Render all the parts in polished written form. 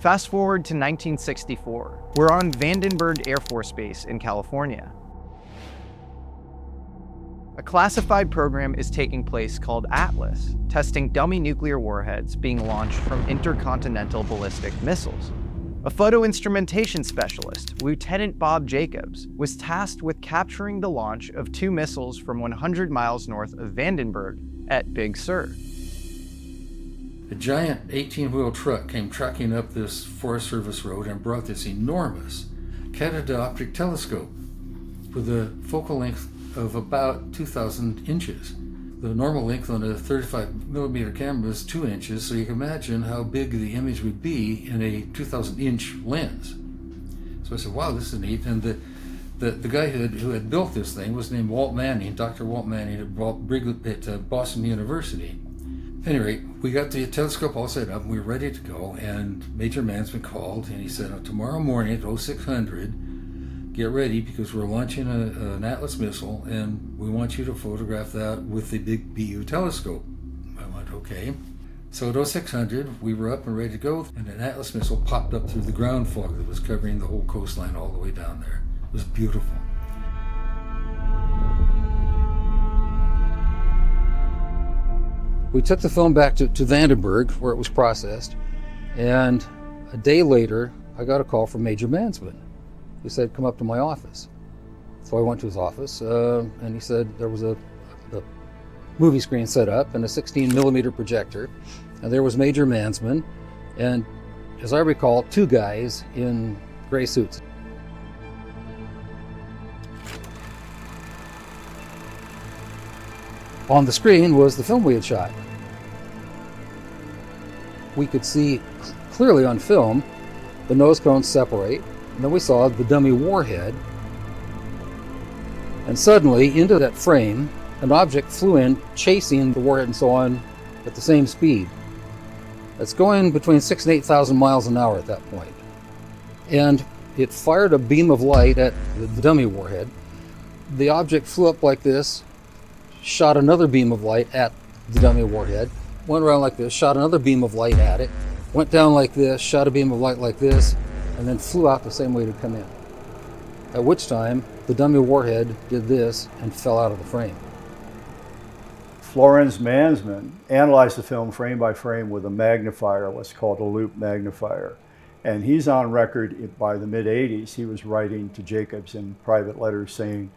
Fast forward to 1964. We're on Vandenberg Air Force Base in California. A classified program is taking place called Atlas, testing dummy nuclear warheads being launched from intercontinental ballistic missiles. A photo instrumentation specialist, Lieutenant Bob Jacobs, was tasked with capturing the launch of 2 missiles from 100 miles north of Vandenberg at Big Sur. A giant 18-wheel truck came trucking up this Forest Service road and brought this enormous catadioptric telescope with a focal length of about 2,000 inches. The normal length on a 35 millimeter camera is 2 inches, so you can imagine how big the image would be in a 2,000 inch lens. So I said, wow, this is neat. And the guy who had built this thing was named Walt Manning, Dr. Walt Manning at Boston University. Anyway, we got the telescope all set up and we were ready to go, and Major Mansman called and he said, tomorrow morning at 0600, get ready because we're launching an Atlas missile and we want you to photograph that with the big BU telescope. I went, okay. So at 0600, we were up and ready to go, and an Atlas missile popped up through the ground fog that was covering the whole coastline all the way down there. It was beautiful. We took the film back to Vandenberg where it was processed, and a day later, I got a call from Major Mansman. He said, come up to my office. So I went to his office, and he said there was a movie screen set up and a 16 millimeter projector, and there was Major Mansman, and as I recall, 2 guys in gray suits. On the screen was the film we had shot. We could see clearly on film the nose cones separate, and then we saw the dummy warhead, and suddenly into that frame an object flew in chasing the warhead and so on at the same speed. It's going between 6,000 and 8,000 miles an hour at that point. And it fired a beam of light at the dummy warhead. The object flew up like this, shot another beam of light at the dummy warhead, went around like this, shot another beam of light at it, went down like this, shot a beam of light like this, and then flew out the same way it had come in. At which time, the dummy warhead did this and fell out of the frame. Florenz Mansman analyzed the film frame by frame with a magnifier, what's called a loop magnifier. And he's on record by the mid-'80s, he was writing to Jacobs in private letters saying,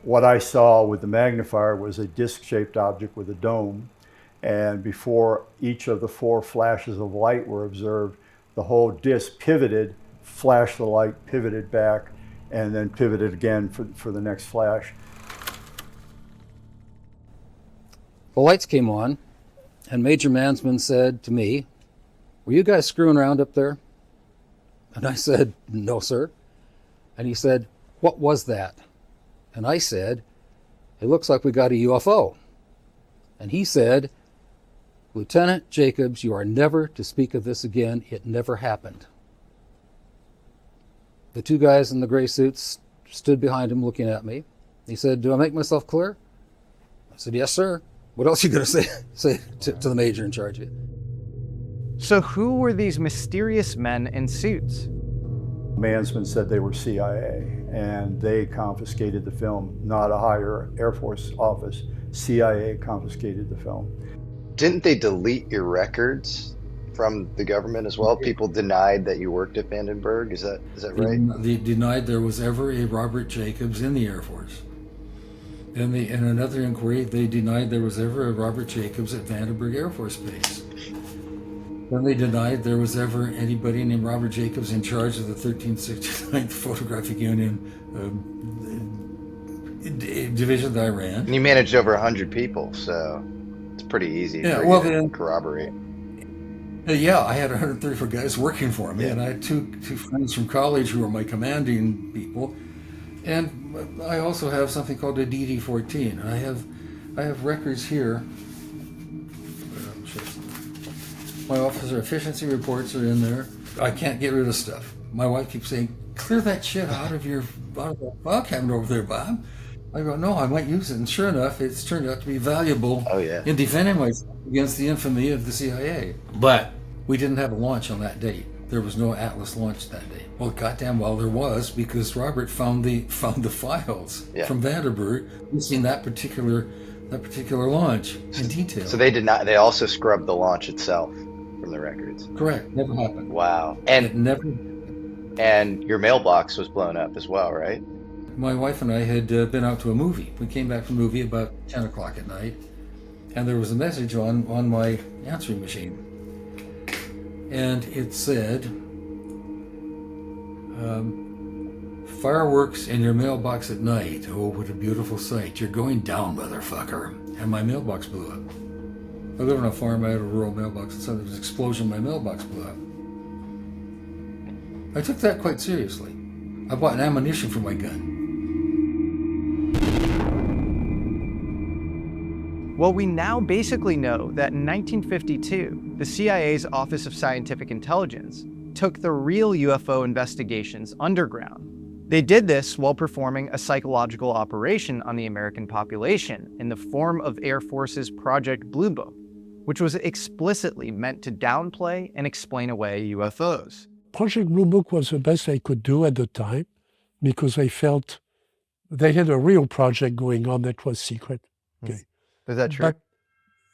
what I saw with the magnifier was a disc-shaped object with a dome. And before each of the 4 flashes of light were observed, the whole disc pivoted, flashed the light, pivoted back, and then pivoted again for the next flash. The lights came on, and Major Mansman said to me, were you guys screwing around up there? And I said, no, sir. And he said, what was that? And I said, it looks like we got a UFO. And he said, Lieutenant Jacobs, you are never to speak of this again. It never happened. The 2 guys in the gray suits stood behind him looking at me. He said, do I make myself clear? I said, yes, sir. What else are you going to say to the major in charge of you? So who were these mysterious men in suits? Mansman said they were CIA, and they confiscated the film, not a higher Air Force office. CIA confiscated the film. Didn't they delete your records from the government as well? People denied that you worked at Vandenberg. Is that right? They denied there was ever a Robert Jacobs in the Air Force. And in another inquiry, they denied there was ever a Robert Jacobs at Vandenberg Air Force Base. Then they denied there was ever anybody named Robert Jacobs in charge of the 1369th Photographic Union division that I ran. And you managed over 100 people, so it's pretty easy for you to corroborate. Yeah, I had 134 guys working for me, Yeah. and I had two friends from college who were my commanding people. And I also have something called a DD-14, and I have records here. My officer efficiency reports are in there. I can't get rid of stuff. My wife keeps saying, clear that shit out of the file cabinet over there, Bob. I go, no, I might use it. And sure enough, it's turned out to be valuable in defending myself against the infamy of the CIA. But we didn't have a launch on that date. there was no Atlas launch that day. Well, goddamn well there was, because Robert found the files from Vandenberg listing that particular launch in detail. So they also scrubbed the launch itself from the records. Correct. Never happened. Wow. It never. And your mailbox was blown up as well, right? My wife and I had been out to a movie. We came back from a movie about 10 o'clock at night, and there was a message on my answering machine. And it said, fireworks in your mailbox at night. Oh, what a beautiful sight. You're going down, motherfucker. And my mailbox blew up. I live on a farm. I had a rural mailbox, and so there was an explosion. My mailbox blew up. I took that quite seriously. I bought ammunition for my gun. Well, we now basically know that in 1952, the CIA's Office of Scientific Intelligence took the real UFO investigations underground. They did this while performing a psychological operation on the American population in the form of Air Force's Project Blue Book, which was explicitly meant to downplay and explain away UFOs. Project Blue Book was the best I could do at the time because I felt they had a real project going on that was secret. Okay. Is that true?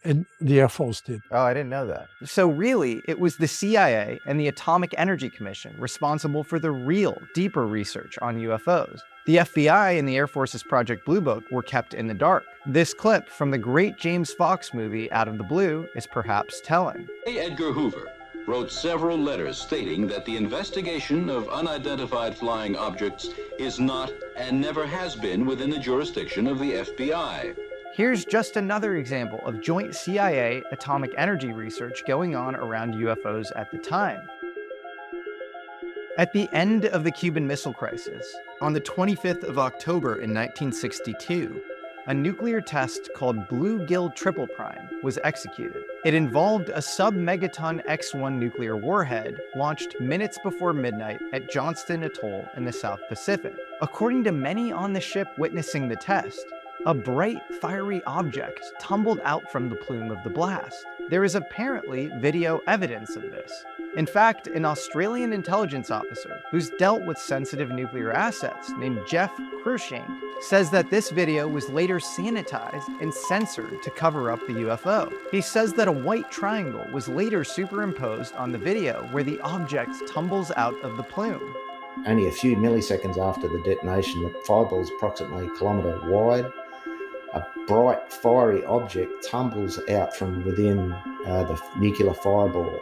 And the Air Force did. Oh, I didn't know that. So really, it was the CIA and the Atomic Energy Commission responsible for the real, deeper research on UFOs. The FBI and the Air Force's Project Blue Book were kept in the dark. This clip from the great James Fox movie Out of the Blue is perhaps telling. Edgar Hoover wrote several letters stating that the investigation of unidentified flying objects is not and never has been within the jurisdiction of the FBI. Here's just another example of joint CIA atomic energy research going on around UFOs at the time. At the end of the Cuban Missile Crisis, on the 25th of October in 1962, a nuclear test called Bluegill Triple Prime was executed. It involved a sub-megaton X-1 nuclear warhead launched minutes before midnight at Johnston Atoll in the South Pacific. According to many on the ship witnessing the test, a bright, fiery object tumbled out from the plume of the blast. There is apparently video evidence of this. In fact, an Australian intelligence officer who's dealt with sensitive nuclear assets named Jeff Cruikshank says that this video was later sanitized and censored to cover up the UFO. He says that a white triangle was later superimposed on the video where the object tumbles out of the plume. Only a few milliseconds after the detonation, the fireball is approximately a kilometre wide. A bright, fiery object tumbles out from within the nuclear fireball.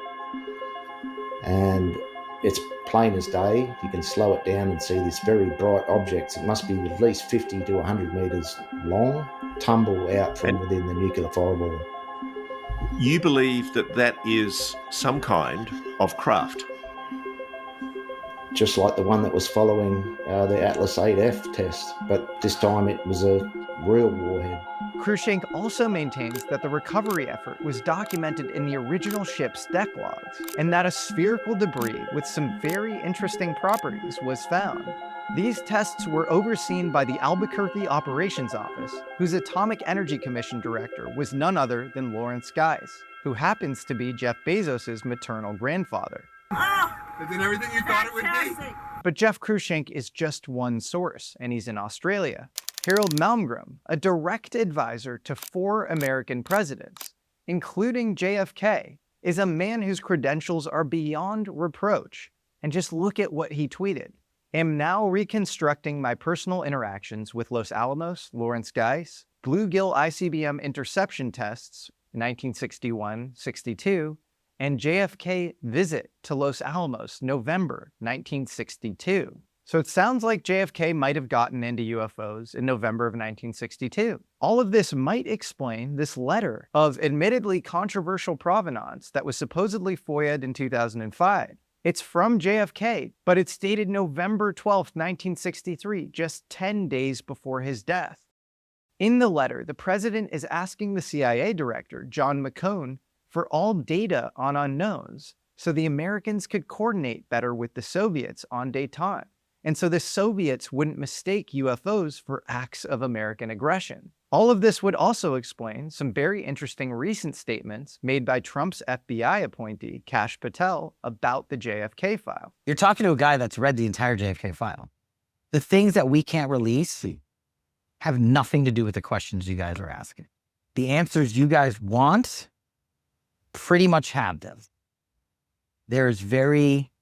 And it's plain as day. You can slow it down and see this very bright object. It must be at least 50 to 100 metres long, tumble out from within the nuclear fireball. You believe that that is some kind of craft? Just like the one that was following the Atlas 8F test, but this time it was a real warhead. Cruikshank also maintains that the recovery effort was documented in the original ship's deck logs, and that a spherical debris with some very interesting properties was found. These tests were overseen by the Albuquerque Operations Office, whose Atomic Energy Commission director was none other than Lawrence Guys, who happens to be Jeff Bezos' maternal grandfather. Is it everything you thought it would be? But Jeff Cruikshank is just one source, and he's in Australia. Harold Malmgren, a direct advisor to 4 American presidents, including JFK, is a man whose credentials are beyond reproach. And just look at what he tweeted. Am now reconstructing my personal interactions with Los Alamos, Lawrence Guys, Bluegill ICBM interception tests, 1961-62, and JFK visit to Los Alamos, November 1962. So it sounds like JFK might have gotten into UFOs in November of 1962. All of this might explain this letter of admittedly controversial provenance that was supposedly FOIA'd in 2005. It's from JFK, but it's dated November 12, 1963, just 10 days before his death. In the letter, the president is asking the CIA director, John McCone, for all data on unknowns so the Americans could coordinate better with the Soviets on détente, and so the Soviets wouldn't mistake UFOs for acts of American aggression. All of this would also explain some very interesting recent statements made by Trump's FBI appointee, Kash Patel, about the JFK file. You're talking to a guy that's read the entire JFK file. The things that we can't release have nothing to do with the questions you guys are asking. The answers you guys want pretty much have them. There's very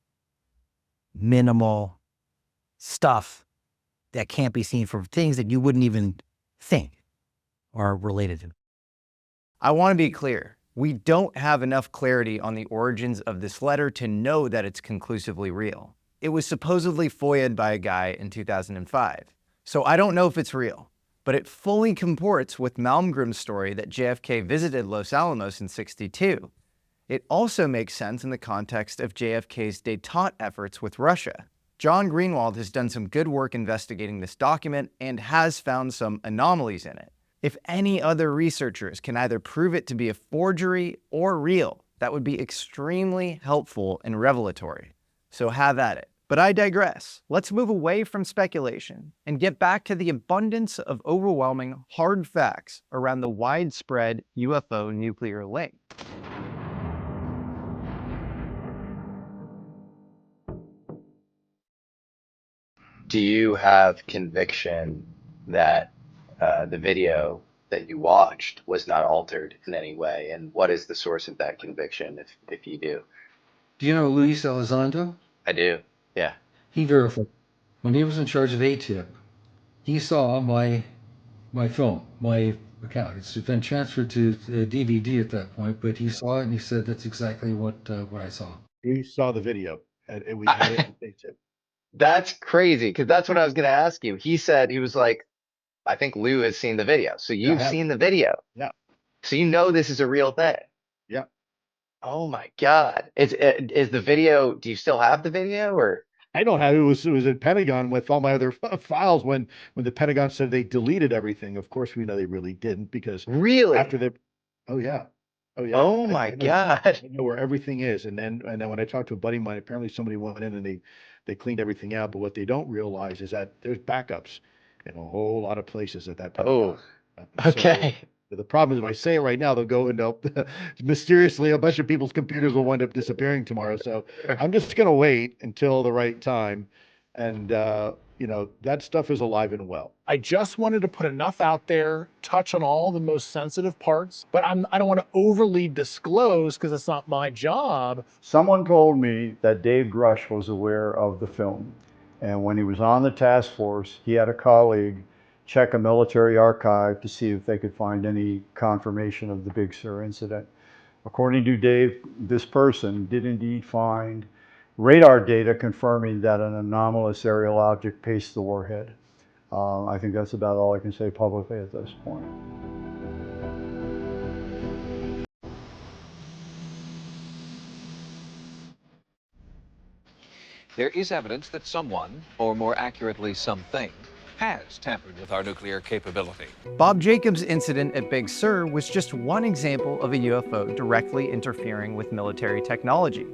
minimal stuff that can't be seen from things that you wouldn't even think are related to. I want to be clear. We don't have enough clarity on the origins of this letter to know that it's conclusively real. It was supposedly FOIA'd by a guy in 2005, so I don't know if it's real, but it fully comports with Malmgren's story that JFK visited Los Alamos in '62. It also makes sense in the context of JFK's détente efforts with Russia. John Greenwald has done some good work investigating this document and has found some anomalies in it. If any other researchers can either prove it to be a forgery or real, that would be extremely helpful and revelatory. So have at it. But I digress. Let's move away from speculation and get back to the abundance of overwhelming hard facts around the widespread UFO nuclear link. Do you have conviction that the video that you watched was not altered in any way? And what is the source of that conviction, if you do? Do you know Luis Elizondo? I do. Yeah. He verified. When he was in charge of ATIP, he saw my film, my account. It's been transferred to DVD at that point, but he saw it and he said that's exactly what I saw. We saw the video, and we had it. That's crazy, because that's what I was going to ask you. He said, he was like, I think Lou has seen the video. So you've seen the video. Yeah. So you know this is a real thing. Yeah. Oh my God. Is the video, do you still have the video, or? I don't have it. It was in Pentagon with all my other files when the Pentagon said they deleted everything. Of course, we know they really didn't, because Really? after the, oh yeah. Oh yeah. Oh my God. I know where everything is. And then when I talked to a buddy of mine, apparently somebody went in and they cleaned everything out. But what they don't realize is that there's backups in a whole lot of places at that Pentagon. Oh, okay. So the problem is, if I say it right now, they'll go and mysteriously a bunch of people's computers will wind up disappearing tomorrow. So I'm just going to wait until the right time. And, that stuff is alive and well. I just wanted to put enough out there, touch on all the most sensitive parts, but I don't want to overly disclose because it's not my job. Someone told me that Dave Grush was aware of the film. And when he was on the task force, he had a colleague check a military archive to see if they could find any confirmation of the Big Sur incident. According to Dave, this person did indeed find radar data confirming that an anomalous aerial object paced the warhead. I think that's about all I can say publicly at this point. There is evidence that someone, or more accurately something, has tampered with our nuclear capability. Bob Jacobs' incident at Big Sur was just one example of a UFO directly interfering with military technology.